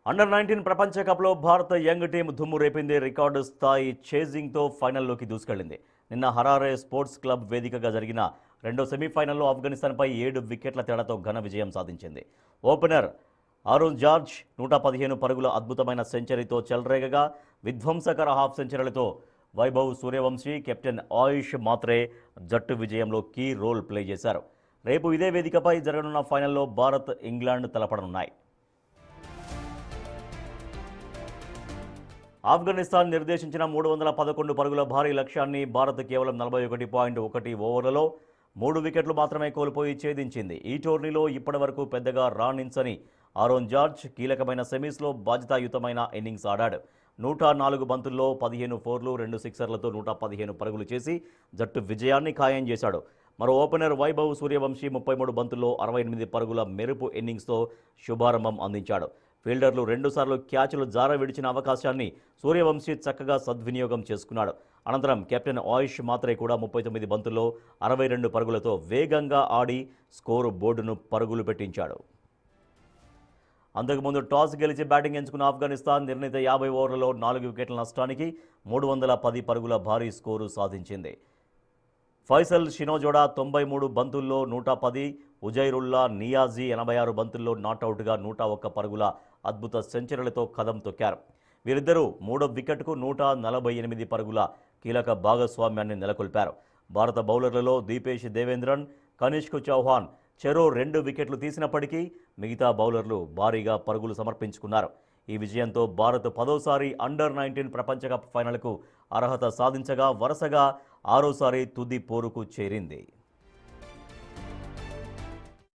Under-19 ప్రపంచ కప్లో భారత యంగ్ టీం దుమ్ము రేపింది. రికార్డు స్థాయి చేజింగ్తో ఫైనల్లోకి దూసుకెళ్లింది. నిన్న హరారే స్పోర్ట్స్ క్లబ్ వేదికగా జరిగిన రెండో సెమీఫైనల్లో ఆఫ్ఘనిస్తాన్పై 7 వికెట్ల తేడాతో ఘన విజయం సాధించింది. ఓపెనర్ ఆరోన్ జార్జ్ 115 పరుగుల అద్భుతమైన సెంచరీతో చెలరేగగా, విధ్వంసకర హాఫ్ సెంచరీలతో వైభవ్ సూర్యవంశీ, కెప్టెన్ ఆయుష్ మాత్రే జట్టు విజయంలో కీ రోల్ ప్లే చేశారు. రేపు ఇదే వేదికపై జరగనున్న ఫైనల్లో భారత్, ఇంగ్లాండ్ తలపడనున్నాయి. ఆఫ్ఘనిస్తాన్ నిర్దేశించిన 311 పరుగుల భారీ లక్ష్యాన్ని భారత్ కేవలం 41.1 ఓవర్లలో 3 వికెట్లు మాత్రమే కోల్పోయి ఛేదించింది. ఈ టోర్నీలో ఇప్పటివరకు పెద్దగా రాణించని ఆరోన్ జార్జ్ కీలకమైన సెమీస్లో బాధ్యతాయుతమైన ఇన్నింగ్స్ ఆడాడు. 104 బంతుల్లో 15 ఫోర్లు, 2 సిక్సర్లతో 115 పరుగులు చేసి జట్టు విజయాన్ని ఖాయం చేశాడు. మరో ఓపెనర్ వైభవ్ సూర్యవంశీ 33 బంతుల్లో 68 పరుగుల మెరుపు ఇన్నింగ్స్తో శుభారంభం అందించాడు. ఫీల్డర్లు 2 సార్లు క్యాచ్లు జార విడిచిన అవకాశాన్ని సూర్యవంశీ చక్కగా సద్వినియోగం చేసుకున్నాడు. అనంతరం కెప్టెన్ ఆయుష్ మాత్రే కూడా 39 బంతుల్లో 62 పరుగులతో వేగంగా ఆడి స్కోరు బోర్డును పరుగులు పెట్టించాడు. అంతకుముందు టాస్ గెలిచి బ్యాటింగ్ ఎంచుకున్న ఆఫ్ఘనిస్తాన్ నిర్ణీత 50 ఓవర్లలో 4 వికెట్ల నష్టానికి 310 పరుగుల భారీ స్కోరు సాధించింది. ఫైసల్ షినోజోడా 93 బంతుల్లో 110, ఉజైరుల్లా నియాజీ 86 బంతుల్లో నాటౌట్గా 101 పరుగుల అద్భుత సెంచరీలతో కదం తొక్కారు. వీరిద్దరూ మూడో వికెట్కు 148 పరుగుల కీలక భాగస్వామ్యాన్ని నెలకొల్పారు. భారత బౌలర్లలో దీపేష్ దేవేంద్రన్, కనిష్క్ చౌహాన్ చెరో 2 వికెట్లు తీసినప్పటికీ మిగతా బౌలర్లు భారీగా పరుగులు సమర్పించుకున్నారు. ఈ విజయంతో భారత్ 10వ అండర్-19 ప్రపంచ కప్ ఫైనల్కు అర్హత సాధించగా వరుసగా 6వ తుది పోరుకు చేరింది.